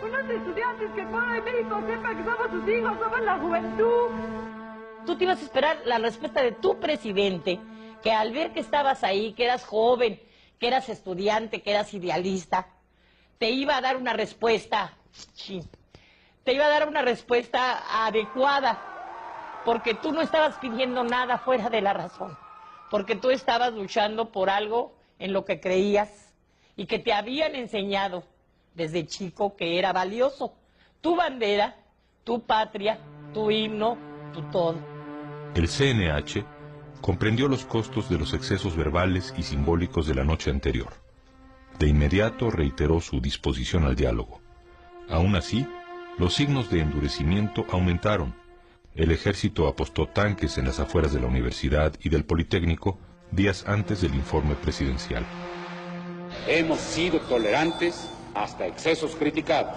Unos estudiantes que el pueblo de México sepa que somos sus hijos, somos la juventud. Tú te ibas a esperar la respuesta de tu presidente, que al ver que estabas ahí, que eras joven, que eras estudiante, que eras idealista, te iba a dar una respuesta, te iba a dar una respuesta adecuada, porque tú no estabas pidiendo nada fuera de la razón, porque tú estabas luchando por algo en lo que creías y que te habían enseñado desde chico que era valioso. Tu bandera, tu patria, tu himno, tu todo. El CNH comprendió los costos de los excesos verbales y simbólicos de la noche anterior. De inmediato reiteró su disposición al diálogo. Aún así, los signos de endurecimiento aumentaron. El ejército apostó tanques en las afueras de la universidad y del Politécnico días antes del informe presidencial. Hemos sido tolerantes hasta excesos criticados,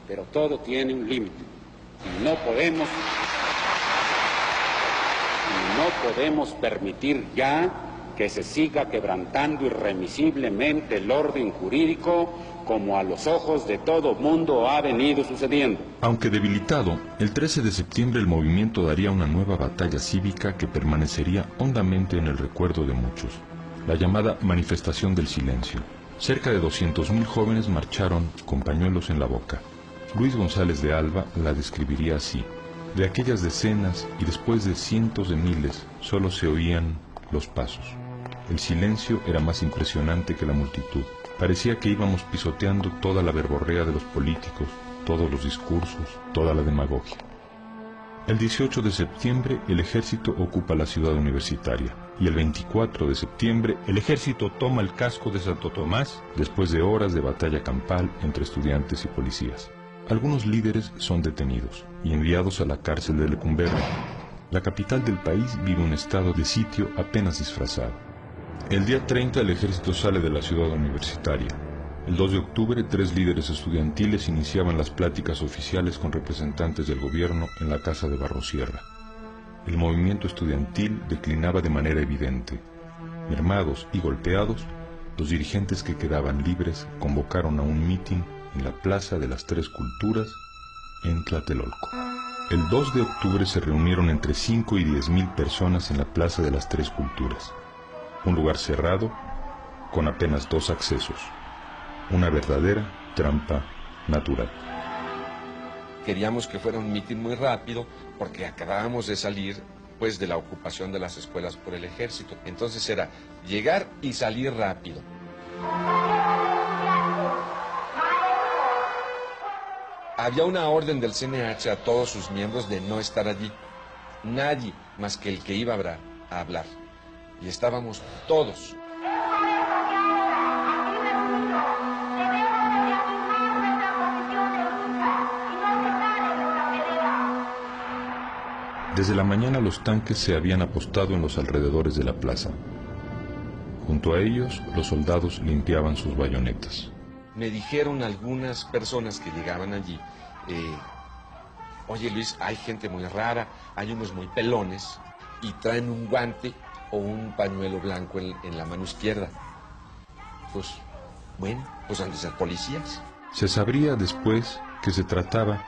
pero todo tiene un límite y no podemos permitir ya que se siga quebrantando irremisiblemente el orden jurídico como a los ojos de todo mundo ha venido sucediendo. Aunque debilitado, el 13 de septiembre el movimiento daría una nueva batalla cívica que permanecería hondamente en el recuerdo de muchos, la llamada Manifestación del Silencio. Cerca de 200.000 jóvenes marcharon con pañuelos en la boca. Luis González de Alba la describiría así: de aquellas decenas y después de cientos de miles, solo se oían los pasos. El silencio era más impresionante que la multitud. Parecía que íbamos pisoteando toda la verborrea de los políticos, todos los discursos, toda la demagogia. El 18 de septiembre el ejército ocupa la ciudad universitaria y el 24 de septiembre el ejército toma el casco de Santo Tomás después de horas de batalla campal entre estudiantes y policías. Algunos líderes son detenidos y enviados a la cárcel de Lecumberri. La capital del país vive un estado de sitio apenas disfrazado. El día 30 el ejército sale de la ciudad universitaria. El 2 de octubre 3 líderes estudiantiles iniciaban las pláticas oficiales con representantes del gobierno en la casa de Barrosierra. El movimiento estudiantil declinaba de manera evidente. Mermados y golpeados, los dirigentes que quedaban libres convocaron a un mitin en la Plaza de las Tres Culturas en Tlatelolco. El 2 de octubre se reunieron entre 5 y 10.000 personas en la Plaza de las Tres Culturas, un lugar cerrado con apenas 2 accesos, una verdadera trampa natural. Queríamos que fuera un mitin muy rápido porque acabábamos de salir pues de la ocupación de las escuelas por el ejército. Entonces era llegar y salir rápido. Había una orden del CNH a todos sus miembros de no estar allí. Nadie más que el que iba a hablar. Y estábamos todos. Desde la mañana los tanques se habían apostado en los alrededores de la plaza. Junto a ellos, los soldados limpiaban sus bayonetas. Me dijeron algunas personas que llegaban allí, oye Luis, hay gente muy rara, hay unos muy pelones y traen un guante o un pañuelo blanco en la mano izquierda. Pues, bueno, pues han de ser policías. Se sabría después que se trataba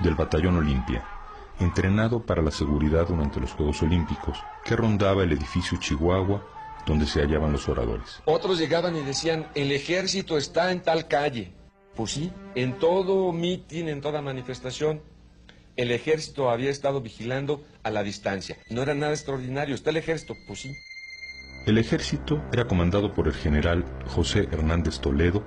del Batallón Olimpia, entrenado para la seguridad durante los Juegos Olímpicos, que rondaba el edificio Chihuahua donde se hallaban los oradores. Otros llegaban y decían, el ejército está en tal calle. Pues sí, en todo mitin, en toda manifestación, el ejército había estado vigilando a la distancia. No era nada extraordinario, está el ejército, pues sí. El ejército era comandado por el general José Hernández Toledo,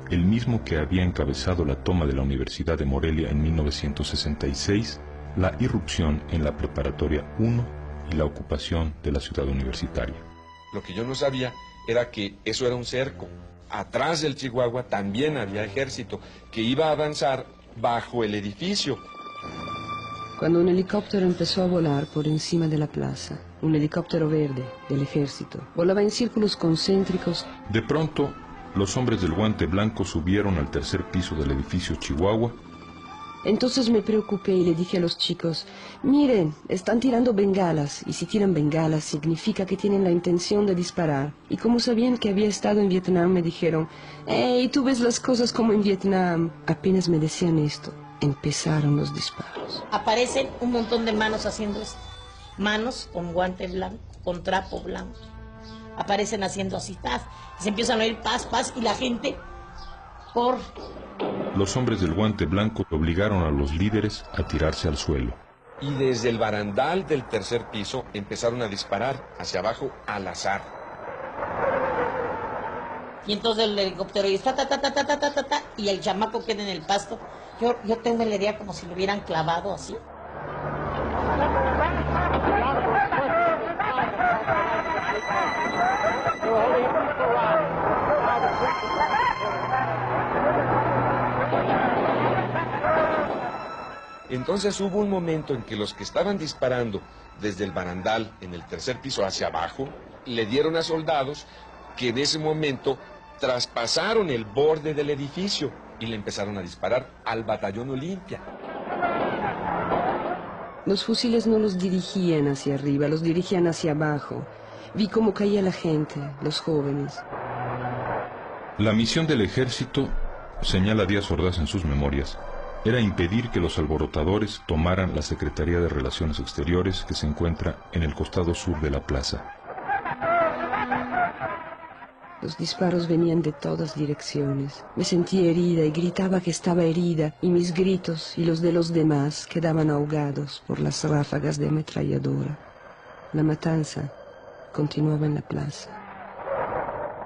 el mismo que había encabezado la toma de la Universidad de Morelia en 1966, la irrupción en la Preparatoria 1 y la ocupación de la ciudad universitaria. Lo que yo no sabía era que eso era un cerco. Atrás del Chihuahua también había ejército que iba a avanzar bajo el edificio. Cuando un helicóptero empezó a volar por encima de la plaza, un helicóptero verde del ejército, volaba en círculos concéntricos. De pronto, los hombres del guante blanco subieron al tercer piso del edificio Chihuahua Entonces me preocupé y le dije a los chicos, miren, están tirando bengalas, y si tiran bengalas significa que tienen la intención de disparar. Y como sabían que había estado en Vietnam, me dijeron, hey, tú ves las cosas como en Vietnam. Apenas me decían esto, empezaron los disparos. Aparecen un montón de manos haciendo esto. Manos con guante blanco, con trapo blanco. Aparecen haciendo así, ¡tas! Y se empiezan a oír paz, y la gente corre. Los hombres del guante blanco obligaron a los líderes a tirarse al suelo. Y desde el barandal del tercer piso empezaron a disparar hacia abajo al azar. Y entonces el helicóptero dice, ta, y el chamaco queda en el pasto. Yo tengo la idea como si lo hubieran clavado así. Entonces hubo un momento en que los que estaban disparando desde el barandal en el tercer piso hacia abajo, le dieron a soldados que en ese momento traspasaron el borde del edificio y le empezaron a disparar al batallón Olimpia. Los fusiles no los dirigían hacia arriba, los dirigían hacia abajo. Vi cómo caía la gente, los jóvenes. La misión del ejército, señala Díaz Ordaz en sus memorias, era impedir que los alborotadores tomaran la Secretaría de Relaciones Exteriores que se encuentra en el costado sur de la plaza. Los disparos venían de todas direcciones. Me sentí herida y gritaba que estaba herida, y mis gritos y los de los demás quedaban ahogados por las ráfagas de ametralladora. La matanza continuaba en la plaza.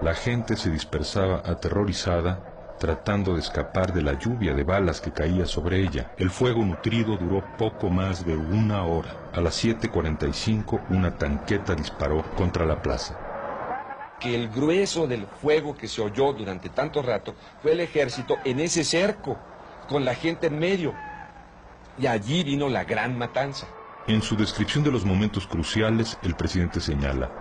La gente se dispersaba aterrorizada, tratando de escapar de la lluvia de balas que caía sobre ella. El fuego nutrido duró poco más de una hora. A las 7:45 una tanqueta disparó contra la plaza. Que el grueso del fuego que se oyó durante tanto rato fue el ejército en ese cerco, con la gente en medio. Y allí vino la gran matanza. En su descripción de los momentos cruciales, el presidente señala: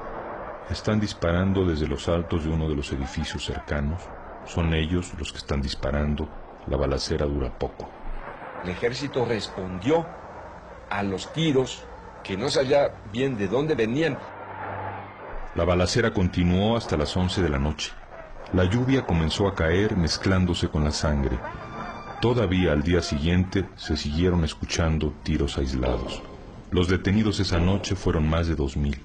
están disparando desde los altos de uno de los edificios cercanos. Son ellos los que están disparando. La balacera dura poco. El ejército respondió a los tiros que no sabía bien de dónde venían. La balacera continuó hasta las 11 de la noche. La lluvia comenzó a caer mezclándose con la sangre. Todavía al día siguiente se siguieron escuchando tiros aislados. Los detenidos esa noche fueron más de 2000.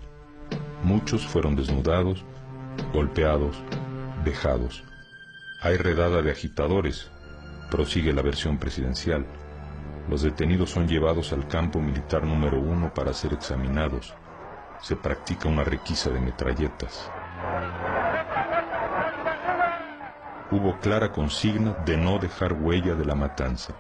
Muchos fueron desnudados, golpeados, vejados. Hay redada de agitadores, prosigue la versión presidencial. Los detenidos son llevados al campo militar número 1 para ser examinados. Se practica una requisa de metralletas. Hubo clara consigna de no dejar huella de la matanza.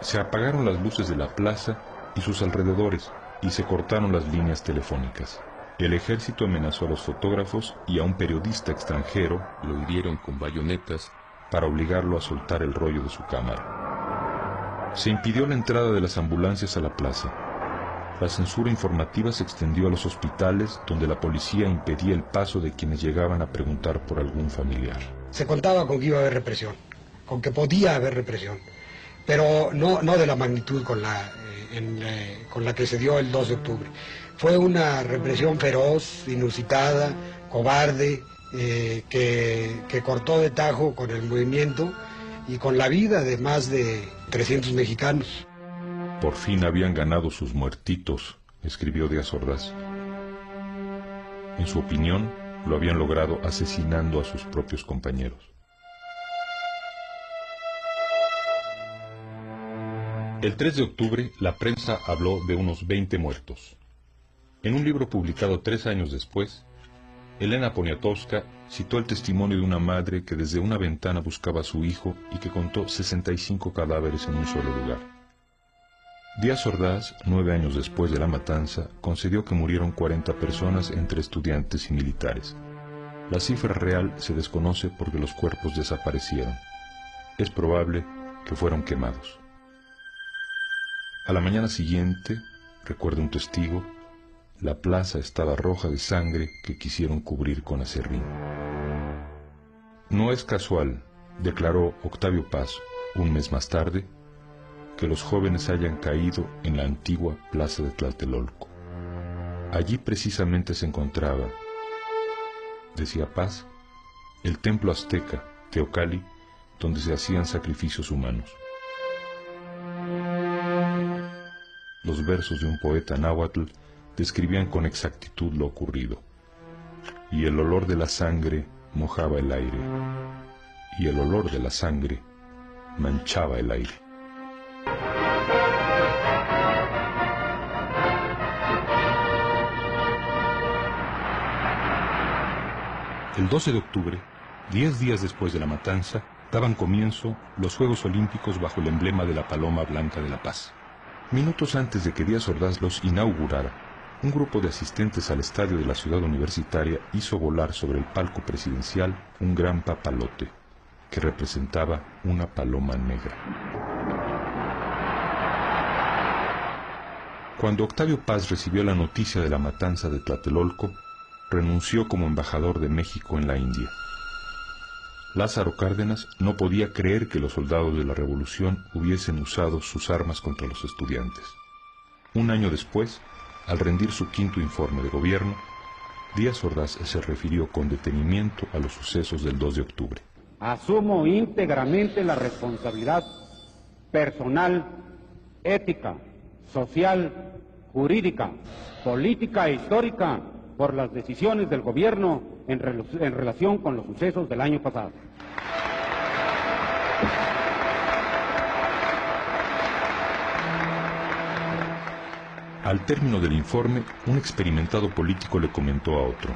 Se apagaron las luces de la plaza y sus alrededores y se cortaron las líneas telefónicas. El ejército amenazó a los fotógrafos y a un periodista extranjero, lo hirieron con bayonetas para obligarlo a soltar el rollo de su cámara. Se impidió la entrada de las ambulancias a la plaza. La censura informativa se extendió a los hospitales, donde la policía impedía el paso de quienes llegaban a preguntar por algún familiar. Se contaba con que iba a haber represión, con que podía haber represión, pero no de la magnitud con la que se dio el 2 de octubre. Fue una represión feroz, inusitada, cobarde, que cortó de tajo con el movimiento y con la vida de más de 300 mexicanos. Por fin habían ganado sus muertitos, escribió Díaz Ordaz. En su opinión, lo habían logrado asesinando a sus propios compañeros. El 3 de octubre, la prensa habló de unos 20 muertos. En un libro publicado 3 años después, Elena Poniatowska citó el testimonio de una madre que desde una ventana buscaba a su hijo y que contó 65 cadáveres en un solo lugar. Díaz Ordaz, 9 años después de la matanza, concedió que murieron 40 personas entre estudiantes y militares. La cifra real se desconoce porque los cuerpos desaparecieron. Es probable que fueron quemados. A la mañana siguiente, recuerda un testigo, la plaza estaba roja de sangre que quisieron cubrir con aserrín. No es casual, declaró Octavio Paz un mes más tarde, que los jóvenes hayan caído en la antigua plaza de Tlatelolco. Allí precisamente se encontraba, decía Paz, el templo azteca, Teocalli, donde se hacían sacrificios humanos. Los versos de un poeta náhuatl describían con exactitud lo ocurrido. Y el olor de la sangre mojaba el aire, y el olor de la sangre manchaba el aire. El 12 de octubre, 10 días después de la matanza, daban comienzo los Juegos Olímpicos bajo el emblema de la Paloma Blanca de la Paz. Minutos antes de que Díaz Ordaz los inaugurara, un grupo de asistentes al estadio de la ciudad universitaria hizo volar sobre el palco presidencial un gran papalote que representaba una paloma negra. Cuando Octavio Paz recibió la noticia de la matanza de Tlatelolco, renunció como embajador de México en la India. Lázaro Cárdenas no podía creer que los soldados de la revolución hubiesen usado sus armas contra los estudiantes. Un año después, al rendir su quinto informe de gobierno, Díaz Ordaz se refirió con detenimiento a los sucesos del 2 de octubre. Asumo íntegramente la responsabilidad personal, ética, social, jurídica, política e histórica por las decisiones del gobierno en relación con los sucesos del año pasado. Al término del informe, un experimentado político le comentó a otro: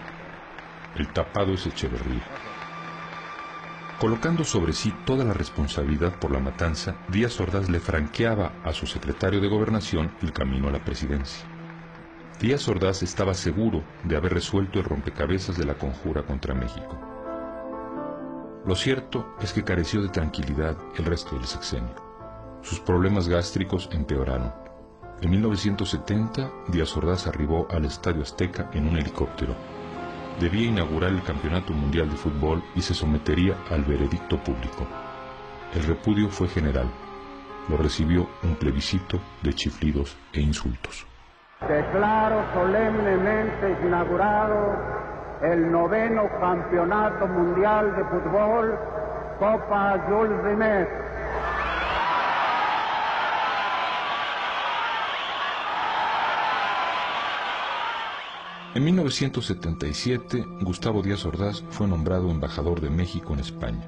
el tapado es Echeverría. Colocando sobre sí toda la responsabilidad por la matanza, Díaz Ordaz le franqueaba a su secretario de Gobernación el camino a la presidencia. Díaz Ordaz estaba seguro de haber resuelto el rompecabezas de la conjura contra México. Lo cierto es que careció de tranquilidad el resto del sexenio. Sus problemas gástricos empeoraron. En 1970, Díaz Ordaz arribó al Estadio Azteca en un helicóptero. Debía inaugurar el Campeonato Mundial de Fútbol y se sometería al veredicto público. El repudio fue general. Lo recibió un plebiscito de chiflidos e insultos. Declaro solemnemente inaugurado el 9º Campeonato Mundial de Fútbol, Copa Jules Rimet. En 1977, Gustavo Díaz Ordaz fue nombrado embajador de México en España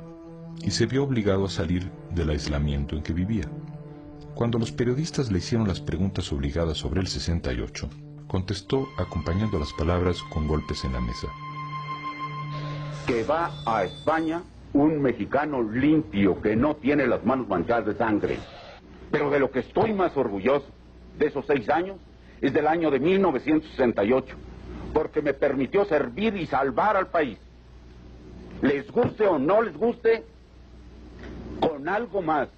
y se vio obligado a salir del aislamiento en que vivía. Cuando los periodistas le hicieron las preguntas obligadas sobre el 68, contestó acompañando las palabras con golpes en la mesa. Que va a España un mexicano limpio que no tiene las manos manchadas de sangre. Pero de lo que estoy más orgulloso de esos 6 años es del año de 1968, porque me permitió servir y salvar al país. Les guste o no les guste, con algo más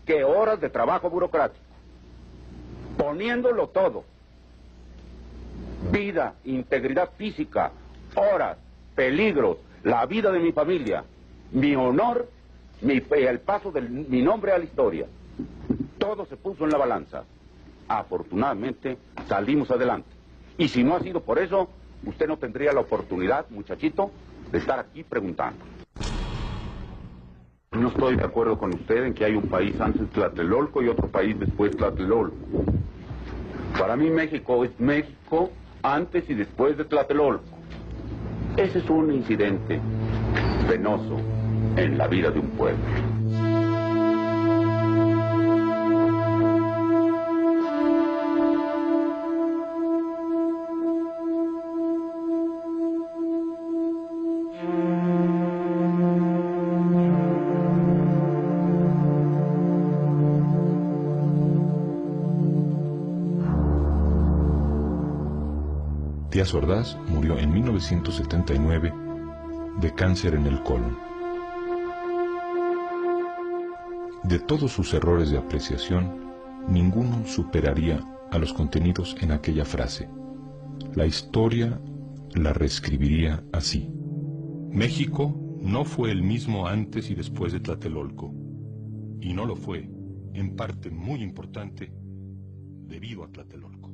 que horas de trabajo burocrático, poniéndolo todo: vida, integridad física, horas, peligros, la vida de mi familia, mi honor, el paso de mi nombre a la historia. Todo se puso en la balanza. Afortunadamente salimos adelante. Y si no ha sido por eso, usted no tendría la oportunidad, muchachito, de estar aquí preguntando. No estoy de acuerdo con usted en que hay un país antes de Tlatelolco y otro país después de Tlatelolco. Para mí México es México antes y después de Tlatelolco. Ese es un incidente penoso en la vida de un pueblo. Díaz Ordaz murió en 1979 de cáncer en el colon. De todos sus errores de apreciación, ninguno superaría a los contenidos en aquella frase. La historia la reescribiría así: México no fue el mismo antes y después de Tlatelolco, y no lo fue en parte muy importante debido a Tlatelolco.